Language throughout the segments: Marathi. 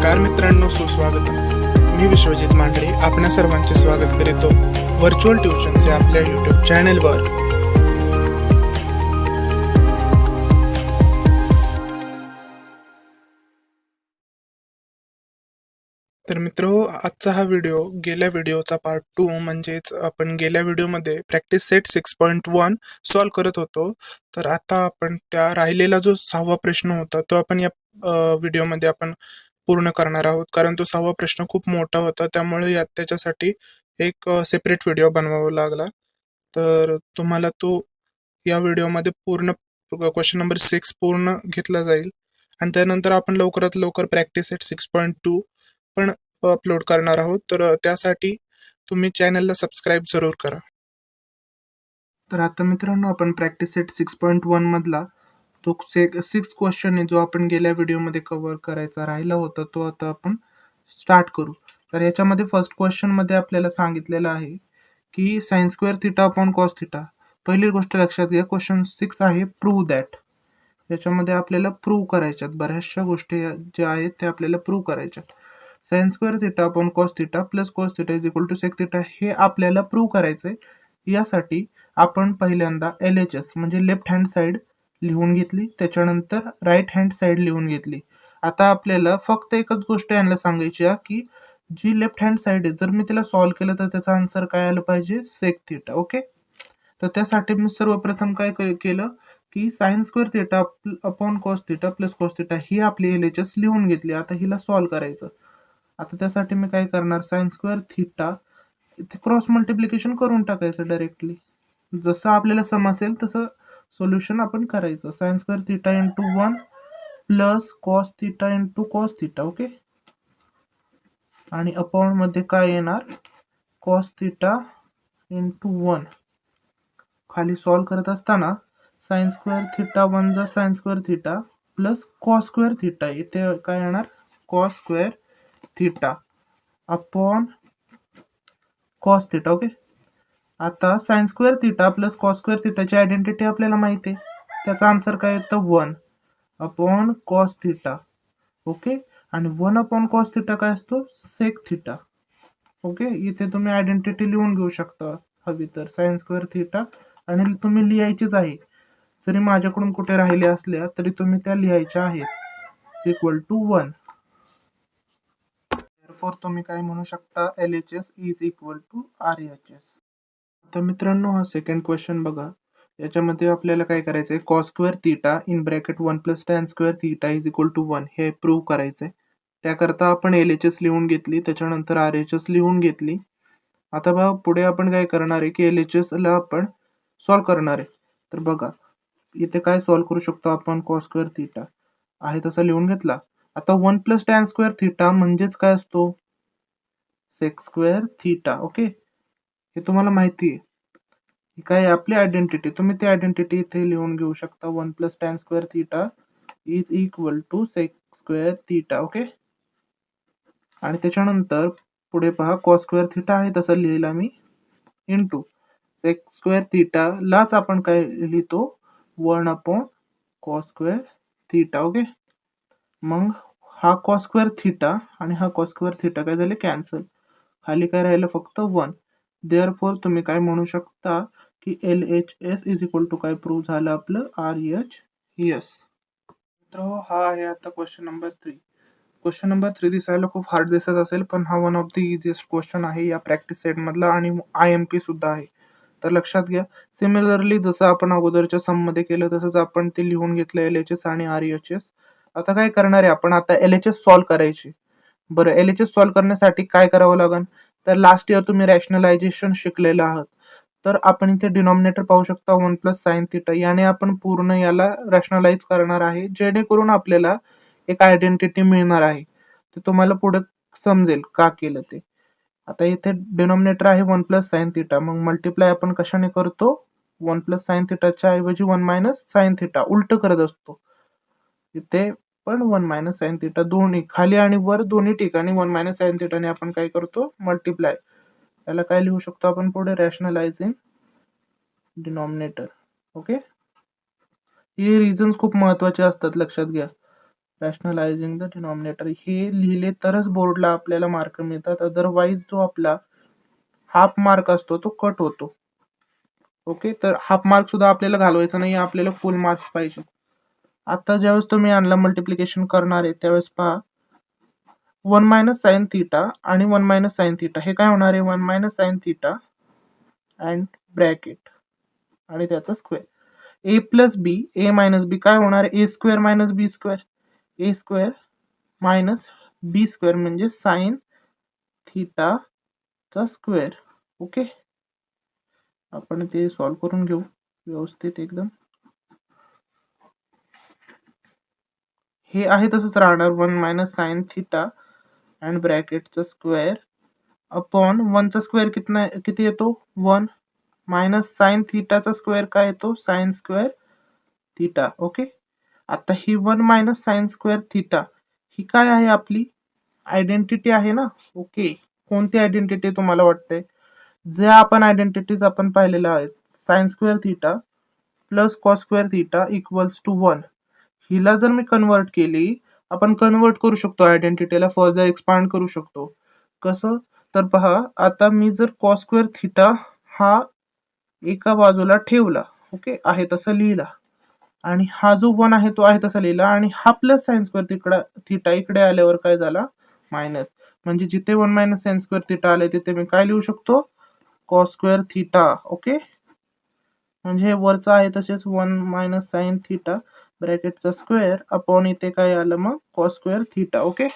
नमस्कार मित्रांनो, सुस्वागतम. मी विश्वजित मांढरे आपणा सर्वांचे स्वागत करीतो व्हर्च्युअल ट्युशन्स या आपल्या यूट्यूब चॅनेलवर. तर मित्रो, आजचा हा व्हिडिओ गेल्या व्हिडिओचा पार्ट 2 म्हणजेच आपण गेल्या व्हिडिओमध्ये प्रॅक्टिस सेट 6.1 सॉल्व करत होतो. तर आता आपण त्या राहिलेला जो 6वा प्रश्न होता तो आपण या व्हिडिओमध्ये आपण पूर्ण करणार आहोत, कारण तो 6वा प्रश्न खूप मोठा होता, त्यामुळे त्याच्यासाठी एक सेपरेट व्हिडिओ बनवावा लागला. तर तुम्हाला तो या व्हिडिओमध्ये पूर्ण क्वेश्चन नंबर 6 पूर्ण घेतला जाईल आणि त्यानंतर आपण लवकरात लवकर प्रॅक्टिस सेट 6.2 पण अपलोड करणार आहोत. तर त्यासाठी तुम्ही चॅनलला सबस्क्राईब जरूर करा. तर आता मित्रांनो, आपण प्रॅक्टिस सेट 6.1 मधला तो 6 क्वेश्चन आहे जो आपण गेल्या व्हिडिओमध्ये कव्हर करायचा राहिला होता, तो आता आपण स्टार्ट करू. तर याच्यामध्ये फर्स्ट क्वेश्चन मध्ये आपल्याला सांगितलेलं आहे की sine square theta upon cos theta. पहिली गोष्ट लक्षात घ्या, क्वेश्चन 6 आहे प्रूव्ह दॅट. याच्यामध्ये आपल्याला प्रूव्ह करायच्यात बऱ्याचशा गोष्टी ज्या आहेत त्या आपल्याला प्रूव्ह करायच्यात. Sine square theta upon cos theta plus cos theta is equal to sec theta हे आपल्याला प्रूव्ह करायचंय. यासाठी आपण पहिल्यांदा LHS म्हणजे लेफ्ट हँड साइड लिहून घेतली, त्याच्यानंतर राईट हँड साइड लिहून घेतली. आता आपल्याला फक्त एकच गोष्ट यांना सांगायची आहे की जी लेफ्ट हँड साइड आहे, जर मी त्याला सॉल्व्ह केलं तर त्याचा आन्सर काय आलं पाहिजे, सेक थिटा. ओके, तर त्यासाठी मी सर्वप्रथम काय केलं की sine square theta upon cos theta plus cos theta ही आपली LHS लिहून घेतली. आता हिला सॉल्व्ह करायचं. आता त्यासाठी मी काय करणार, साइन स्क्वेअर थिटा इथे क्रॉस मल्टिप्लिकेशन करून टाकायचं डायरेक्टली. जसं आपल्याला समजेल तसं सोल्युशन आपण करायचं. Sign square theta into 1 plus cos theta into cos theta. Okay, आणि अपॉन मध्ये काय येणार, कॉस थिटा इंटू 1. खाली सॉल्व करत असताना साइन स्क्वेअर थिटा 1 जा sine square theta plus cos square theta, इथे काय येणार, cos square theta upon cos theta. Okay, आता sine square theta plus cos square थिटाची आयडेंटिटी आपल्याला माहिती आहे, त्याचा आन्सर काय येतं 1 अपॉन कॉस थिटा. ओके, आणि 1 अपॉन कॉस थिटा काय असतो, सेक थिटा. ओके, इथे तुम्ही आयडेंटिटी लिहून घेऊ शकता हवी तर, साइन स्क्वेअर थिटा, आणि तुम्ही लिहायचीच आहे. जरी माझ्याकडून कुठे राहिल्या असल्या तरी तुम्ही त्या लिहायच्या आहेत. Equal to 1. therefore तुम्ही काय म्हणू शकता, LHS is equal to RHS. तर मित्रांनो, हा सेकंड क्वेश्चन बघा. याच्यामध्ये आपल्याला काय करायचंय, cos square theta in bracket 1 plus tan square theta is equal to 1 हे प्रूव्ह करायचंय. त्याकरता आपण LHS लिहून घेतली, त्याच्यानंतर RHS लिहून घेतली. आता बघा पुढे आपण काय करणार आहे की LHS ला आपण सॉल्व्ह करणार आहे. तर बघा इथे काय सॉल्व्ह करू शकतो आपण, कॉस स्क्वेअर थिटा आहे तसा लिहून घेतला. आता 1 प्लस टॅन स्क्वेअर थिटा म्हणजेच काय असतो, सेक स्क्वेअर थिटा. ओके, हे तुम्हाला माहिती आहे, काय आपली आयडेंटिटी, तुम्ही ती आयडेंटिटी इथे लिहून घेऊ शकता. 1 plus tan square theta is equal to sec square theta. Okay, आणि त्याच्यानंतर पुढे पहा, कॉस स्क्वेअर थिटा आहे तसा लिहिला मी, इंटू सेक स्क्वेअर थिटा लाच आपण काय लिहितो, 1 upon cos square theta. Okay, मग हा कॉस स्क्वेअर थिटा आणि हा कॉस स्क्वेअर थिटा काय झाले, कॅन्सल. खाली काय राहिलं, फक्त 1. देअरफॉर तुम्ही काय म्हणू शकता की LHS इज इक्वल टू काय प्रूव्ह झालं आपलं, RHS. तर हा आहे आता क्वेश्चन नंबर 3. क्वेश्चन नंबर 3 दिसायला खूप हार्ड दिसत असेल, पण हा one of the easiest question आहे या प्रॅक्टिस सेट मधला आणि IMP सुद्धा आहे. तर लक्षात घ्या, सिमिलरली जसं आपण अगोदरच्या सम मध्ये केलं तसंच आपण ते लिहून घेतलं LHS आणि RHS. आता काय करणार आहे आपण, आता LHS सॉल्व्ह करायची. बरं, LHS सॉल्व्ह करण्यासाठी काय करावं लागेल, तर लास्ट इयर तुम्ही रॅशनलायझेशन शिकलेलं आहात. तर आपण इथे डिनॉमिनेटर पाहू शकता 1 प्लस साइन थिटा, याने आपण पूर्ण याला रॅशनलाइज करणार आहे, जेणेकरून आपल्याला एक आयडेंटिटी मिळणार आहे. ते तुम्हाला पुढे समजेल का केलं ते. आता इथे डिनॉमिनेटर आहे 1 प्लस साइन थिटा, मग मल्टिप्लाय आपण कशाने करतो, 1 प्लस साइन थिटाच्या ऐवजी 1 मायनस साइन थिटा उलट करत असतो. इथे पण 1 मायनस साइन थिटा, दोन्ही खाली आणि वर दोन्ही ठिकाणी 1 मायनस साइन थिटाने आपण काय करतो, मल्टिप्लाय. याला काय लिहू शकतो आपण पुढे, रॅशनलाइजिंग डिनॉमिनेटर. ओके, हे रिझन्स खूप महत्वाचे असतात, लक्षात घ्या. रॅशनलायझिंग द डिनॉमिनेटर हे लिहिले तरच बोर्डला आपल्याला मार्क मिळतात, अदरवाईज जो आपला हाफ मार्क असतो तो कट होतो. ओके, तर हाफ मार्क सुद्धा आपल्याला घालवायचा नाही, आपल्याला फुल मार्क्स पाहिजे. आता ज्यावेळेस तुम्ही आणला मल्टिप्लिकेशन करणार आहे त्यावेळेस पहा 1 मायनस साइन थिटा आणि 1 मायनस साइन थिटा हे काय होणार आहे 1 minus sine theta and bracket आणि त्याचा स्क्वेअर ए प्लस बी ए मायनस बी काय होणार आहे ए स्क्वेअर मायनस बी स्क्वेअर ए स्क्वेअर मायनस बी स्क्वेअर म्हणजे साइन थिटा चा स्क्वेअर. ओके, आपण ते सॉल्व्ह करून घेऊ व्यवस्थित एकदम. हे आहे तसंच राहणार 1 मायनस साइन थिटा अँड ब्रॅकेटचा स्क्वेअर अपॉन 1 चा स्क्वेअर किती येतो 1 मायनस साइन थिटाचा स्क्वेअर काय येतो साइन स्क्वेअर थिटा. ओके, आता ही 1 मायनस साइन स्क्वेअर थिटा ही काय आहे आपली आयडेंटिटी आहे ना. ओके, कोणती आयडेंटिटी तुम्हाला वाटते जे आपण आयडेंटिटीज आपण पाहिलेल्या आहेत sine square theta plus cos square theta equals to 1 हिला जर मी कन्वर्ट केली आपण कन्वर्ट करू शकतो आयडेंटिटीला फर्दर एक्सपांड करू शकतो. कसं तर पहा आता मी जर कॉस स्क्वेअर थिटा हा एका बाजूला ठेवला ओके आहे तसा लिहिला आणि हा जो 1 आहे तो आहे तसा लिहिला आणि हा प्लस साइन स्क्वेअर थिटा इकडे आल्यावर काय झाला मायनस म्हणजे जिथे 1 मायनस साइन स्क्वेअर थिटा आले तिथे मी काय लिहू शकतो कॉस स्क्वेअर थिटा. ओके, म्हणजे वरचा आहे तसेच 1 मायनस साइन थिटा ब्रॅकेटचा स्क्वेअर अपॉन इथे काय आलं मग कॉस स्क्वेअर थिटा. ओके,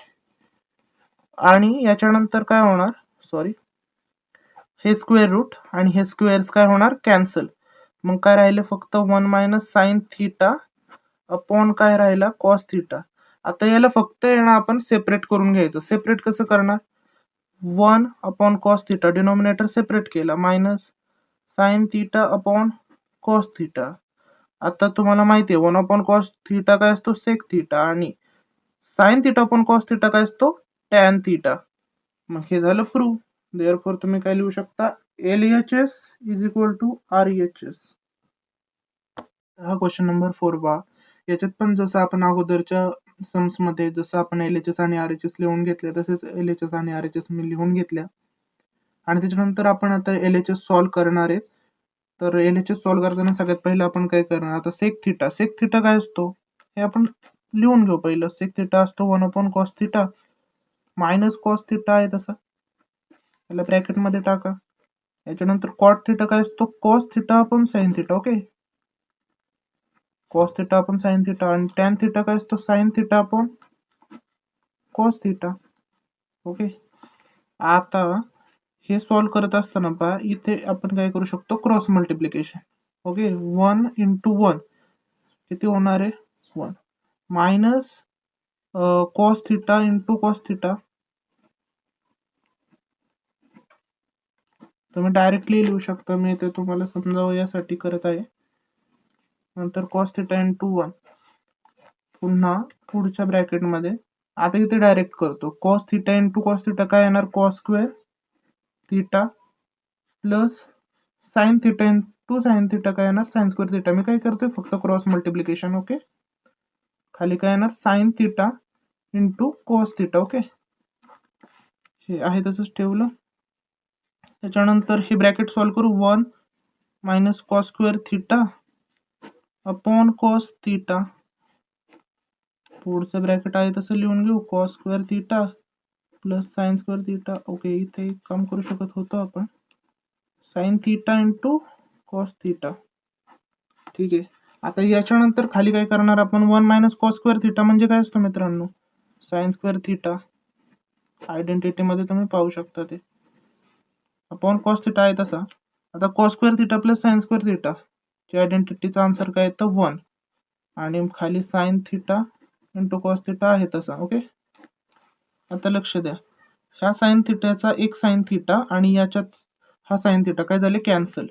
आणि याच्यानंतर काय होणार सॉरी हे स्क्वेअर रूट आणि हे स्क्वेअर्स काय होणार कॅन्सल मग काय राहिले फक्त 1 मायनस साइन थिटा अपॉन काय राहिला कॉस थिटा. आता याला फक्त येणं आपण सेपरेट करून घ्यायचं. सेपरेट कसं करणार 1 upon cos theta denominator separate केला minus sine theta upon cos theta. आता तुम्हाला माहिती आहे 1 अपॉन कॉस थिटा काय असतो सेक थिटा आणि sine theta upon cos theta काय असतो टॅन थिटा. मग हे झालं प्रूव्ह. देअरफॉर तुम्ही काय लिहू शकता LHS is equal to RHS. हा क्वेश्चन नंबर 4 बा याच्यात पण जसं आपण अगोदरच्या सम्स मध्ये जसं आपण LHS आणि RHS लिहून घेतले तसेच LHS आणि RHS मी लिहून घेतल्या आणि त्याच्यानंतर आपण आता LHS सॉल्व्ह करणार आहे. तर LHS सॉल्व्ह करताना सगळ्यात पहिलं आपण काय करणार आता सेक थिटा काय असतो हे आपण लिहून घेऊ. पहिलं सेक थिटा असतो 1 upon cos theta minus cos theta आहे तसा त्याला ब्रॅकेट मध्ये टाका. याच्यानंतर कॉट थिटा काय असतो cos theta upon sine theta. Okay, cos theta upon sine theta आणि टॅन थिटा काय असतो sign theta upon cos theta. Okay, आता हे सॉल्व्ह करत असताना पहा इथे आपण काय करू शकतो क्रॉस मल्टिप्लिकेशन. ओके, 1 इंटू 1 किती होणार आहे 1 minus cos theta into cos theta. तुम्ही डायरेक्टली लिहू शकता मी ते तुम्हाला समजावं यासाठी करत आहे. नंतर कॉस थिटा इंटू 1 पुन्हा पुढच्या ब्रॅकेटमध्ये आता इथे डायरेक्ट करतो cos theta into cos theta काय येणार cos square theta plus sine theta into sine theta काय येणार साइन स्क्वेअर थिटा. मी काय करतोय फक्त क्रॉस मल्टिप्लिकेशन. ओके, खाली काय येणार sine theta into cos theta. Okay, हे आहे तसंच ठेवलं. त्याच्यानंतर हे ब्रॅकेट सॉल्व्ह करू 1 minus cos square theta upon cos theta. पुढचं ब्रॅकेट आहे तसं लिहून घेऊ cos square theta plus sine square theta. Okay, इथे एक काम करू शकत होतो आपण sine theta into cos theta. ठीक आहे, आता याच्यानंतर खाली काय करणार आपण 1 मायनस कॉस स्क्वेअर थिटा म्हणजे काय असतो मित्रांनो साइन स्क्वेअर थिटा. आयडेंटिटी मध्ये तुम्ही पाहू शकता ते अपॉन कॉस थिटा आहे तसा. आता cos square theta plus sine square theta ची आयडेंटिटीचा आन्सर काय येतं 1 आणि खाली sine theta into cos theta आहे तसा. ओके, आता लक्ष द्या ह्या साइन थिटाचा एक साइन थिटा आणि याच्यात हा साइन थिटा काय झाले कॅन्सल.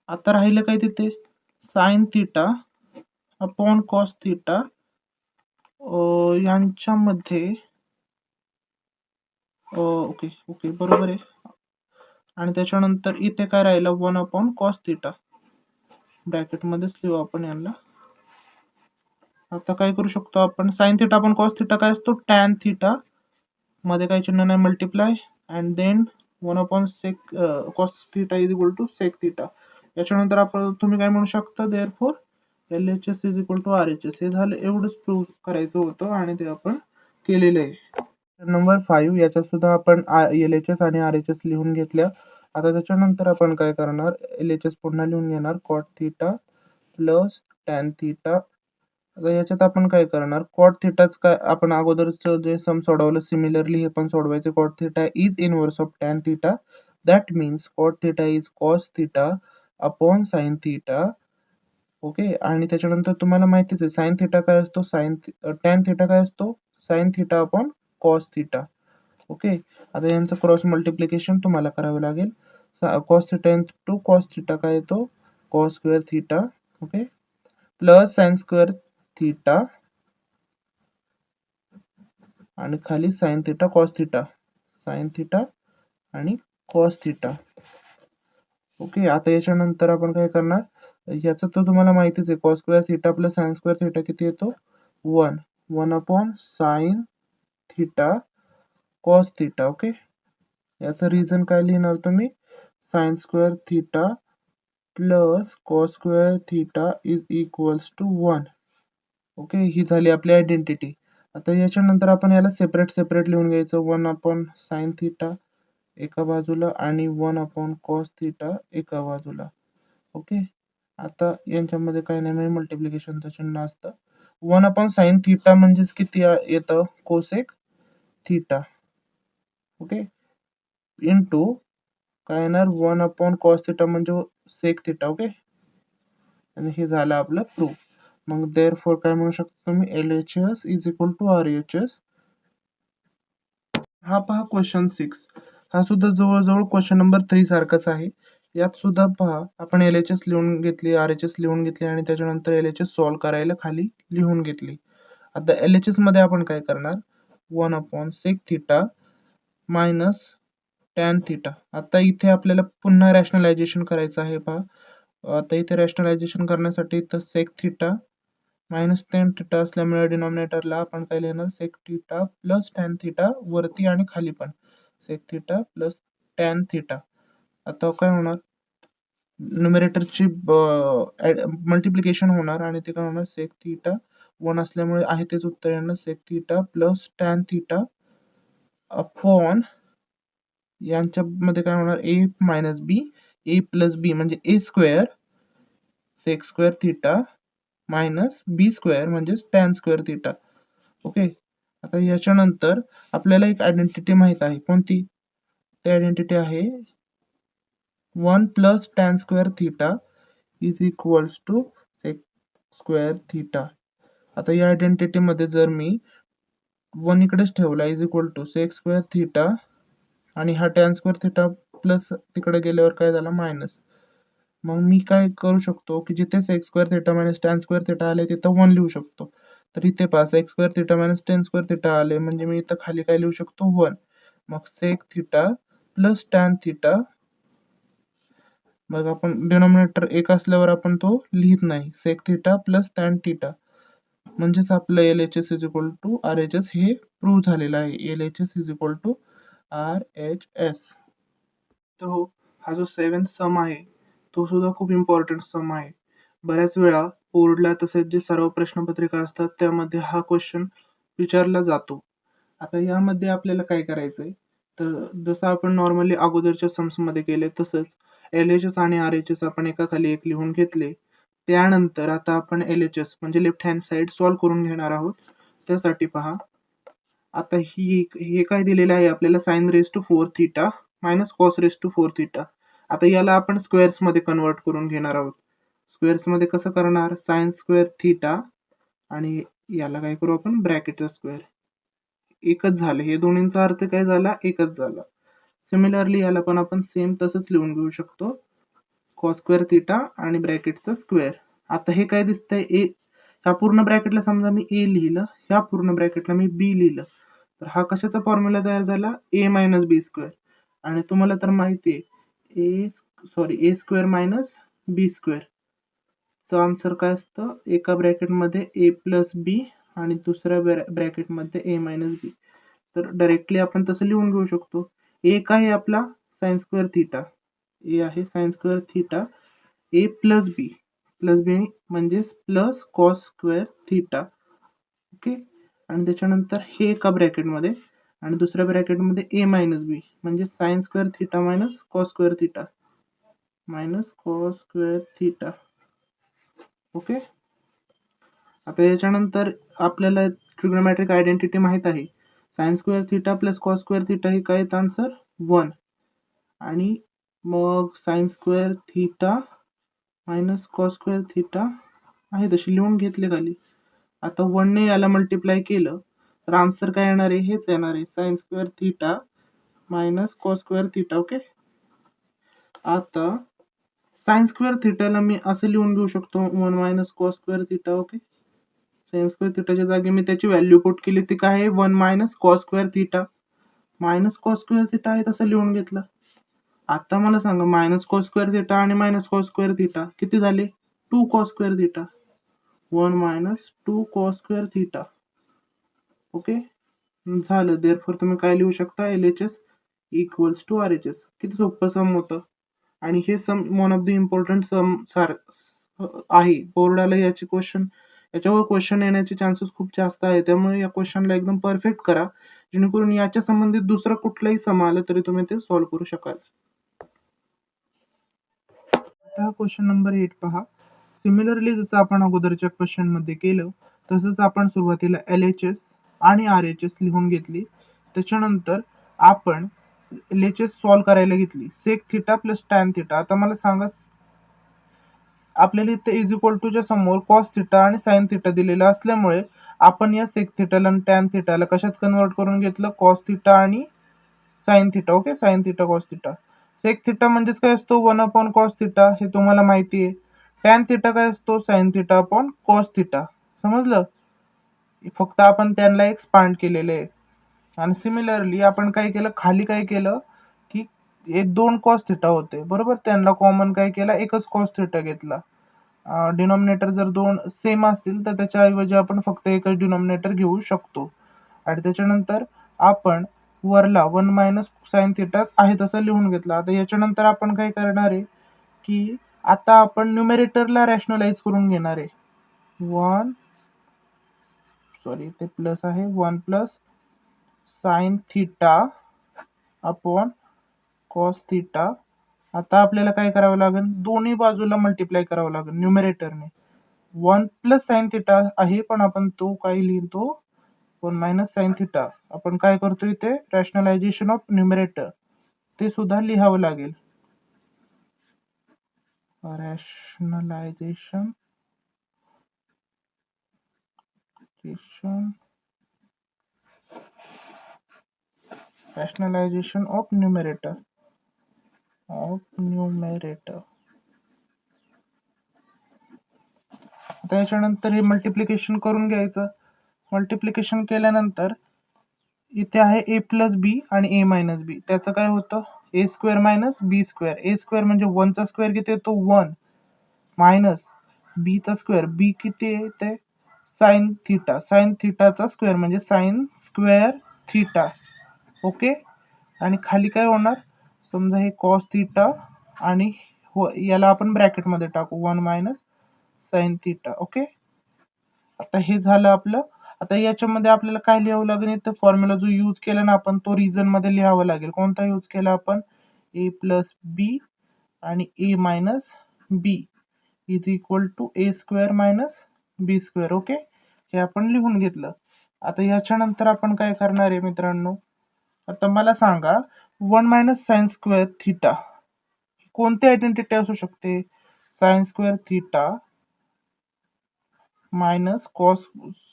आता राहिलं काय तिथे sign theta upon cos theta यांच्यामध्ये ओके ओके बरोबर आहे. आणि त्याच्यानंतर इथे काय राहिलं 1 अपॉन कॉस थिटा ब्रॅकेट मध्येच लिहू आपण यांना आता काय करू शकतो आपण, साइन थिटा आपण कॉस थिटा काय असतो, टॅन थिटा मध्ये काही चिन्ह नाही, multiply and then 1/sec cos theta is equal to sec theta. याच्यानंतर आपण तुम्ही काय म्हणू शकता, therefore LHS is equal to RHS. हे झालं, एवढंच प्रूव्ह करायचं होतं आणि ते आपण केलेलं आहे. नंबर 5 याच्यात सुद्धा आपण LHS आणि RHS लिहून घेतल्या. आता त्याच्यानंतर आपण काय करणार, LHS पुन्हा लिहून घेणार, cot theta plus tan theta. आता याच्यात आपण काय करणार, कॉट थिटाच काय आपण अगोदरचं जे सम सोडवलं सिमिलरली हे पण सोडवायचं. Cot theta is inverse of tan theta, that means cot theta is cos theta upon sine theta. Okay, आणि त्याच्यानंतर तुम्हाला माहितीच आहे साइन थिटा काय असतो, टॅन थिटा काय असतो, sign theta upon cos theta. Okay, आता यांचं क्रॉस मल्टिप्लिकेशन तुम्हाला करावं लागेल. Cos theta into cos theta काय येतो, cos square theta. Okay, plus sine square theta आणि खाली sign theta cos theta, sine theta आणि कॉस थिटा. ओके, आता याच्यानंतर आपण काय करणार, याचं तर तुम्हाला माहितीच आहे, cos square theta plus sine square theta किती येतो, 1 upon sine theta cos theta. Okay, याचं रिझन काय लिहिणार तुम्ही, sine square theta plus cos square theta is equals to 1. Okay, ही झाली आपली आयडेंटिटी. आता याच्यानंतर आपण याला सेपरेट लिहून घ्यायचं, 1 अपॉन साइन थिटा एका बाजूला आणि 1 अपॉन कॉस थिटा एका बाजूला. ओके, आता यांच्यामध्ये काही नाही, म्हणजे मल्टिप्लिकेशनचं चिन्ह असतं. 1 अपॉन साइन थिटा म्हणजेच किती येतं, कोसेक थिटा. ओके, इंटू काय येणार, 1 अपॉन कॉस थिटा म्हणजे सेक थिटा. ओके, आणि हे झालं आपलं प्रूफ. मग देअरफॉर काय म्हणू शकतो तुम्ही, LHS is equal to RHS. हा पहा क्वेश्चन 6, हा सुद्धा जवळजवळ क्वेश्चन नंबर 3 सारखाच आहे. यात सुद्धा पहा आपण LHS लिहून घेतली, RHS लिहून घेतली आणि त्याच्यानंतर LHS सॉल्व्ह करायला खाली लिहून घेतली. आता LHS मध्ये आपण काय करणार, 1 upon sec theta minus tan theta. आता इथे आपल्याला पुन्हा रॅशनलायझेशन करायचं आहे. पहा, आता इथे रॅशनलायझेशन करण्यासाठी इथं sec theta minus tan theta असल्यामुळे डिनॉमिनेटरला आपण काय लिहिणार, sec theta plus tan theta, वरती आणि खाली पण sec theta plus tan theta. आता काय होणार, न्युमरेटरची मल्टिप्लिकेशन होणार आणि ते काय होणार, सेक थिटा 1 असल्यामुळे आहे तेच उत्तर येणार, sec theta plus tan theta upon यांच्यामध्ये काय होणार, ए मायनस बी, ए प्लस बी म्हणजे A square sec square theta minus B square म्हणजेच टॅन स्क्वेअर थिटा. ओके, आता याच्यानंतर आपल्याला एक आयडेंटिटी माहित आहे, कोणती, ती आयडेंटिटी आहे 1 plus tan square theta is equals to sec square theta. आता या आयडेंटिटी मध्ये जर मी 1 इकडेच ठेवला is equal to sec square theta आणि हा टॅन स्क्वेअर थिटा प्लस तिकडे गेल्यावर काय झाला, मायनस. मग मी काय करू शकतो की जिथे sec square theta minus tan square theta आले तिथं 1 लिहू शकतो. तर इथे पहा, sec square theta minus tan square theta आले म्हणजे मी इथं खाली काय लिहू शकतो, 1. मग sec theta plus tan theta, मग आपण डिनॉमिनेटर एक असल्यावर आपण तो लिहित नाही, sec theta plus tan theta, म्हणजेच आपलं LHS is equal to RHS हे प्रूव्ह झालेलं आहे. LHS is equal to RHS. तर हो, हा जो 7th सम आहे तो सुद्धा खूप इम्पॉर्टंट सम आहे. बऱ्याच वेळा बोर्डला तसेच जे सर्व प्रश्नपत्रिका असतात त्यामध्ये हा क्वेश्चन विचारला जातो. आता यामध्ये आपल्याला काय करायचंय, तर जसं आपण नॉर्मली अगोदरच्या सम्समध्ये केले तसंच LHS आणि RHS आपण एकाखाली एक लिहून घेतले. त्यानंतर आता आपण LHS म्हणजे लेफ्ट हँड साइड सॉल्व्ह करून घेणार आहोत. त्यासाठी पहा, आता हे काय दिलेलं आहे आपल्याला, sine raise to 4 theta minus cos raise to 4 theta. आता याला आपण स्क्वेअर्स मध्ये कन्वर्ट करून घेणार आहोत. स्क्वेअर्स मध्ये कसं करणार, साइन स्क्वेअर थिटा आणि याला काय करू आपण, ब्रॅकेटचा स्क्वेअर. एकच झाले, हे दोन्हींचा अर्थ काय झाला, एकच झाला. सिमिलरली याला पण आपण सेम तसंच लिहून घेऊ शकतो, कॉस स्क्वेअर थिटा आणि ब्रॅकेटचा स्क्वेअर. आता हे काय दिसतंय, ए, ह्या पूर्ण ब्रॅकेटला समजा मी ए लिहिलं, ह्या पूर्ण ब्रॅकेटला मी बी लिहिलं, तर हा कशाचा फॉर्म्युला तयार झाला, ए मायनस बी स्क्वेअर. आणि तुम्हाला तर माहिती आहे ए square minus B square answer काय असतं, एका ब्रॅकेटमध्ये ए प्लस बी आणि दुसऱ्या ब्रॅकेटमध्ये ए मायनस बी. तर डायरेक्टली आपण तसं लिहून घेऊ शकतो. एक आहे आपला साइन स्क्वेअर थिटा, ए आहे साइन स्क्वेअर थिटा, ए प्लस बी म्हणजेच plus cos square theta. Okay. आणि त्याच्यानंतर हे एका ब्रॅकेटमध्ये आणि दुसऱ्या ब्रॅकेटमध्ये ए मायनस बी म्हणजे sign square theta minus cos square theta okay. आता याच्यानंतर आपल्याला ट्रिग्नोमेट्रिक आयडेंटिटी माहित आहे. Sine square theta plus cos square theta हे काय आन्सर 1. आणि मग sign square theta minus cos square theta आहे तशी लिहून घेतले खाली. आता 1 ने याला मल्टिप्लाय केलं तर आन्सर काय येणार आहे, हेच येणार आहे, sine square theta minus cos square theta. Okay. आता साइन स्क्वेअर थिटाला मी असं लिहून घेऊ शकतो 1 minus cos square theta. Okay. Sine square थिटाच्या जागी मी त्याची व्हॅल्यू पुट केली, ती काय आहे 1 minus cos square theta. Minus cos square theta आहे तसं लिहून घेतलं. आता मला सांगा मायनस कॉस स्क्वेअर थिटा आणि मायनस कॉस स्क्वेअर थिटा किती झाले, 2 cos square theta. 1 minus 2 cos square theta. Okay. झालं. देअरफॉर तुम्ही काय लिहू शकता, LHS इक्वल्स टू RHS. किती सोपं सम होतं. आणि हे सम वन ऑफ द इम्पॉर्टंट सम आहे. बोर्डाला याच्यावर क्वेश्चन येण्याचे चान्सेस खूप जास्त आहे. त्यामुळे या क्वेश्चनला एकदम परफेक्ट करा, जेणेकरून याच्या संबंधित दुसरं कुठलंही सम आलं तरी तुम्ही ते सॉल्व्ह करू शकाल. आता क्वेश्चन नंबर 8 पहा. सिमिलरली जसं आपण अगोदरच्या क्वेश्चन मध्ये केलं तसंच आपण सुरुवातीला LHS आणि RHS लिहून घेतली. त्याच्यानंतर आपण LHS सॉल्व्ह करायला घेतली, sec theta plus tan theta. आता मला सांगा, आपल्याला इथे इज इक्वल टूच्या समोर कॉस थिटा आणि साइन थिटा दिलेला असल्यामुळे आपण या सेक थिटाला आणि टॅन थिटाला कशात कन्वर्ट करून घेतलं, कॉस थिटा आणि sine theta. Okay. Sine theta cos theta. Sec theta म्हणजेच काय असतो 1 अपॉन कॉस थिटा, हे तुम्हाला माहिती आहे. टॅन थिटा काय असतो, sign theta upon cos theta. समजलं. फक्त आपण त्यांना एक्सपांड केलेले आहे. आणि सिमिलरली आपण काय केलं, खाली काय केलं की एक 2 कॉस थिटा होते बरोबर, त्यांना कॉमन काय केला, एकच कॉस थिटा घेतला. डिनॉमिनेटर जर 2 सेम असतील तर त्याच्याऐवजी आपण फक्त एकच डिनॉमिनेटर घेऊ शकतो. आणि त्याच्यानंतर आपण वरला 1 मायनस साइन थिटा आहे तसं लिहून घेतला. आता याच्यानंतर आपण काय करणार आहे की आता आपण न्यूमेरेटरला रॅशनलाइज करून घेणार आहे. 1 ते प्लस आहे 1 plus sign theta upon cos theta. आता आपल्याला काय करावं लागेल, दोन्ही बाजूला मल्टिप्लाय करावं लागेल न्यूमेरेटरने. 1 प्लस साइन थिटा आहे पण आपण तो काय लिहितो 1 मायनस साइन थिटा. आपण काय करतोय ते रॅशनलायझेशन ऑफ न्यूमेरेटर ते सुद्धा लिहावं लागेल. रॅशनलायझेशन ऑफ न्यूमेरेटर आता याच्यानंतर हे मल्टिप्लिकेशन करून घ्यायचं. मल्टिप्लिकेशन केल्यानंतर इथे आहे ए प्लस बी आणि ए मायनस बी. त्याचं काय होतं, ए स्क्वेअर मायनस बी स्क्वेअर. ए स्क्वेअर म्हणजे 1 चा स्क्वेअर किती येतो 1 मायनस बी चा स्क्वेअर, बी किती येते साइन थिटा. साइन थिटाचा स्क्वेअर म्हणजे साइन स्क्वेअर थिटा. ओके. आणि खाली काय होणार, समजा हे कॉस थिटा आणि याला आपण ब्रॅकेटमध्ये टाकू 1 मायनस साइन थिटा. ओके. आता हे झालं आपलं. आता याच्यामध्ये आपल्याला काय लिहावं लागेल, तर फॉर्म्युला जो यूज केला ना आपण तो रिझन मध्ये लिहावा लागेल. कोणता यूज केला आपण, ए प्लस बी आणि A minus B is equal to A square minus B square. Okay. हे आपण लिहून घेतलं. आता याच्यानंतर आपण काय करणार आहे मित्रांनो, आता मला सांगा 1 मायनस साइन स्क्वेअर थिटा कोणती आयडेंटिटी असू शकते, sine square theta minus cos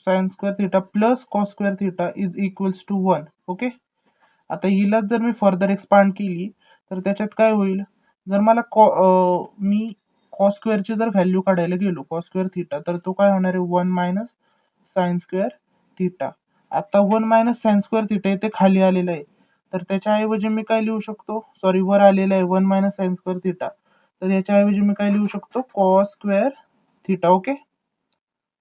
sine square theta plus cos square theta is equals to 1. Okay. आता हिला जर मी फर्दर एक्सपांड केली तर त्याच्यात काय होईल, जर मला मी कॉस स्क्वेअरची जर व्हॅल्यू काढायला गेलो कॉस स्क्वेअर थिटा, तर तो काय होणार आहे 1 मायनस साइन स्क्वेअर थिटा. आता 1 मायनस साइन स्क्वेअर थिटा इथे खाली आलेला आहे, तर त्याच्याऐवजी मी काय लिहू शकतो, सॉरी वर आलेला आहे 1 मायनस साइन स्क्वेअर थिटा, तर याच्याऐवजी मी काय लिहू शकतो कॉस स्क्वेअर थिटा. ओके,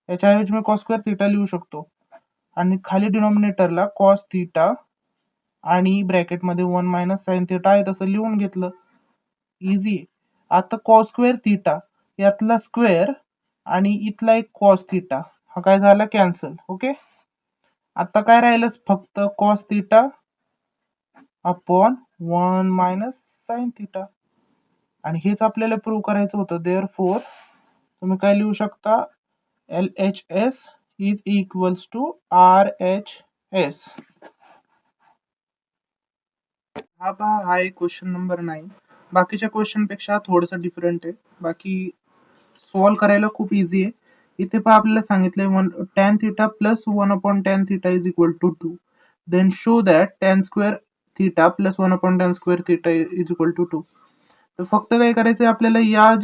याच्याऐवजी मी कॉस स्क्वेअर थिटा लिहू शकतो आणि खाली डिनॉमिनेटरला कॉस थिटा आणि ब्रॅकेटमध्ये 1 मायनस साइन थिटा आहे तसं लिहून घेतलं. इझी. आता कॉस स्क्वेअर थिटा यातला स्क्वेअर आणि इथला एक कॉस थिटा हा काय झाला कॅन्सल. ओके, आता काय राहिलं फक्त cos theta upon 1 minus sine theta आणि हेच आपल्याला प्रूव्ह करायचं होतं. देअरफॉर तुम्ही काय लिहू शकता, LHS is equals to RHS. हा एक क्वेश्चन नंबर 9. बाकीच्या क्वेश्चन पेक्षा थोडंसं डिफरंट आहे. बाकी सॉल्व करायला खूप इझी आहे. इथे पण आपल्याला सांगितलंय tan theta plus 1 upon tan theta is equal to 2. Then show that tan square theta plus 1 upon tan square theta is equal to 2. तर फक्त काय करायचंय आपल्याला, या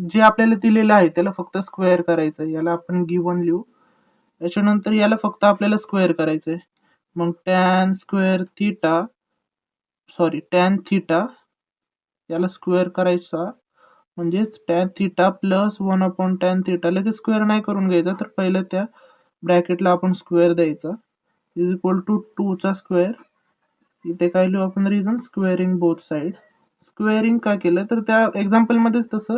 जे आपल्याला दिलेलं आहे त्याला फक्त स्क्वेअर करायचं. याला आपण गिवन लिहू, याच्यानंतर याला फक्त आपल्याला स्क्वेअर करायचंय. मग tan थिटा याला स्क्वेअर करायचा म्हणजेच tan theta plus 1 upon tan theta. लगेच स्क्वेअर नाही करून घ्यायचा, तर पहिलं त्या ब्रॅकेटला आपण स्क्वेअर द्यायचा इज इक्वल टू 2 चा स्क्वेअर. इथे काय लिहू आपण, reason squaring both side. Squaring का केलं तर त्या एक्झाम्पल मध्येच तसं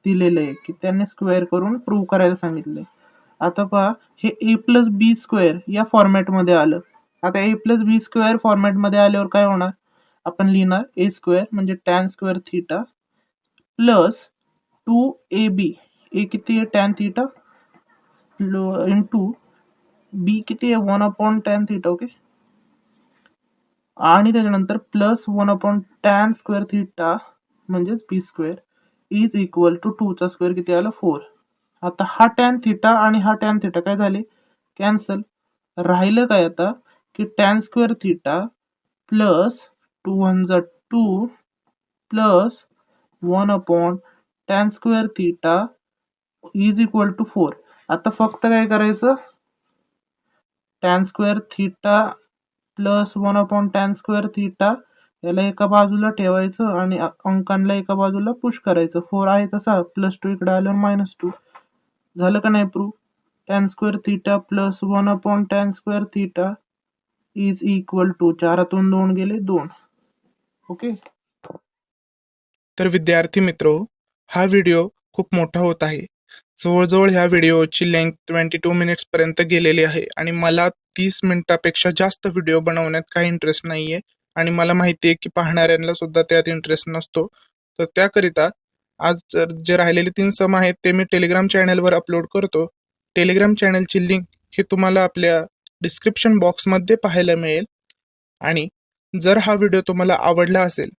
दिलेलं आहे की त्यांनी स्क्वेअर करून प्रूव्ह करायला सांगितलंय. आता पहा, हे a प्लस बी स्क्वेअर या फॉर्मॅटमध्ये आलं. आता a प्लस बी स्क्वेअर फॉर्मॅटमध्ये आल्यावर काय होणार, आपण लिहिणार a स्क्वेअर म्हणजे tan square theta plus 2ab. a किती आहे tan थिटा इंटू b किती आहे 1 अपॉन tan थिटा. ओके, आणि त्याच्यानंतर plus 1 upon tan square theta म्हणजेच b square is equal to 2 चा स्क्वेअर किती आला 4. आता हा tan थिटा आणि हा tan थिटा काय झाले कॅन्सल. राहिलं काय आता की tan स्क्वेअर थिटा प्लस 2 1 जा 2 plus 1 upon tan square theta is equal to 4. आता फक्त काय करायचं, tan square theta plus 1 upon tan square theta याला एका बाजूला ठेवायचं आणि अंकांना एका बाजूला पुश करायचं. 4 आहे तसा, प्लस 2 इकडे आल्यावर -2 झालं का नाही prove. tan square theta plus 1 upon tan square theta is equal to 4तून 2 गेले 2. ओके, तर विद्यार्थी मित्रो, हा व्हिडिओ खूप मोठा होत आहे. जवळजवळ ह्या व्हिडिओची लेंथ 22 मिनिट्स पर्यंत गेलेली आहे आणि मला 30 मिनिटापेक्षा जास्त व्हिडिओ बनवण्यात काही इंटरेस्ट नाहीये आणि मला माहिती आहे की पाहणाऱ्यांना सुद्धा त्यात इंटरेस्ट नसतो. तर त्याकरिता आज जे राहिलेले 3 सम आहेत ते मी टेलिग्राम चॅनलवर अपलोड करतो. टेलिग्राम चॅनलची लिंक ही तुम्हाला आपल्या डिस्क्रिप्शन बॉक्समध्ये पाहायला मिळेल. आणि जर हा व्हिडिओ तुम्हाला आवडला असेल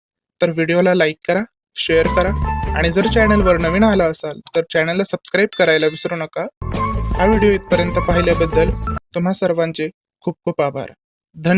तर व्हिडिओला लाईक करा, शेअर करा आणि जर चॅनलवर नवीन आला असाल तर चॅनलला सबस्क्राईब करायला विसरू नका. हा व्हिडिओ इथपर्यंत पाहिल्याबद्दल तुम्हा सर्वांचे खूप खूप आभार. धन्यवाद.